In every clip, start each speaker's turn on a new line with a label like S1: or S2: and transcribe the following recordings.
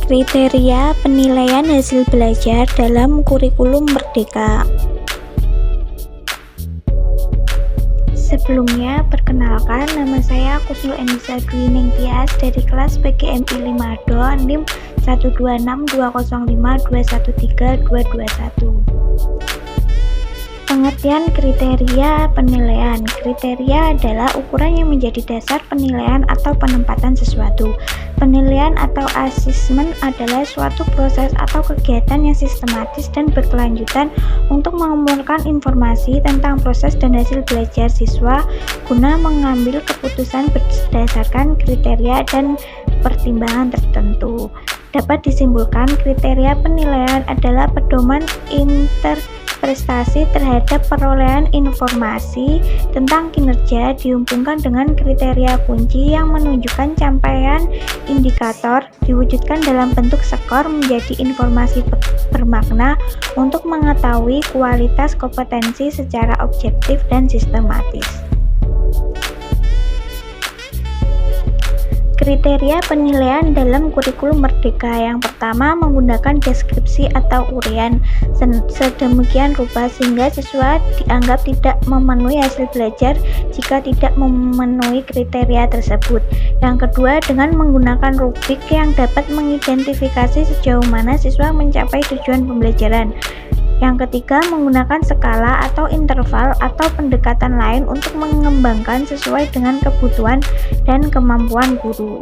S1: Kriteria penilaian hasil belajar dalam kurikulum Merdeka. Sebelumnya, perkenalkan, nama saya Kusnul Endisa Dwi Ningtyas dari kelas PGMI 5 DO NIM 1262052132221. Pengertian kriteria penilaian. Kriteria adalah ukuran yang menjadi dasar penilaian atau penempatan sesuatu. Penilaian atau asesmen adalah suatu proses atau kegiatan yang sistematis dan berkelanjutan untuk mengumpulkan informasi tentang proses dan hasil belajar siswa guna mengambil keputusan berdasarkan kriteria dan pertimbangan tertentu. Dapat disimpulkan, kriteria penilaian adalah pedoman interpretasi terhadap perolehan informasi tentang kinerja dihubungkan dengan kriteria kunci yang menunjukkan capaian indikator diwujudkan dalam bentuk skor menjadi informasi bermakna untuk mengetahui kualitas kompetensi secara objektif dan sistematis. Kriteria penilaian dalam kurikulum Merdeka. Yang pertama, menggunakan deskripsi atau uraian sedemikian rupa sehingga siswa dianggap tidak memenuhi hasil belajar jika tidak memenuhi kriteria tersebut. Yang kedua, dengan menggunakan rubrik yang dapat mengidentifikasi sejauh mana siswa mencapai tujuan pembelajaran. Yang ketiga, menggunakan skala atau interval atau pendekatan lain untuk mengembangkan sesuai dengan kebutuhan dan kemampuan guru.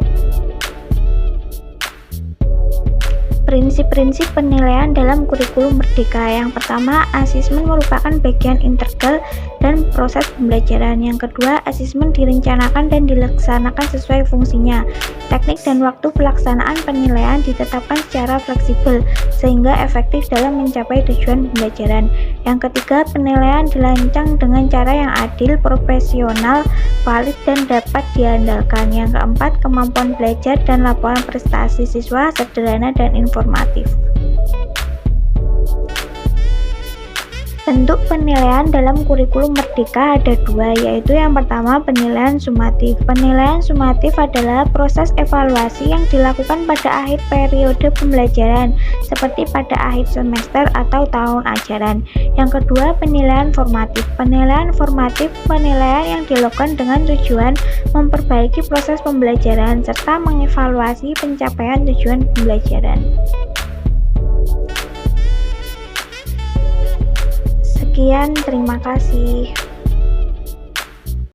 S1: Prinsip-prinsip penilaian dalam kurikulum Merdeka. Yang pertama, asesmen merupakan bagian integral dan proses pembelajaran. Yang kedua, asesmen direncanakan dan dilaksanakan sesuai fungsinya. Teknik dan waktu pelaksanaan penilaian ditetapkan secara fleksibel sehingga efektif dalam mencapai tujuan pembelajaran. Yang ketiga, penilaian dirancang dengan cara yang adil, profesional, valid, dan dapat diandalkan. Yang keempat, kemampuan belajar dan laporan prestasi siswa sederhana dan informatif. Bentuk penilaian dalam kurikulum Merdeka ada dua, yaitu yang pertama penilaian sumatif. Penilaian sumatif adalah proses evaluasi yang dilakukan pada akhir periode pembelajaran, seperti pada akhir semester atau tahun ajaran. Yang kedua, penilaian formatif. Penilaian formatif penilaian yang dilakukan dengan tujuan memperbaiki proses pembelajaran serta mengevaluasi pencapaian tujuan pembelajaran. Sekian, terima kasih.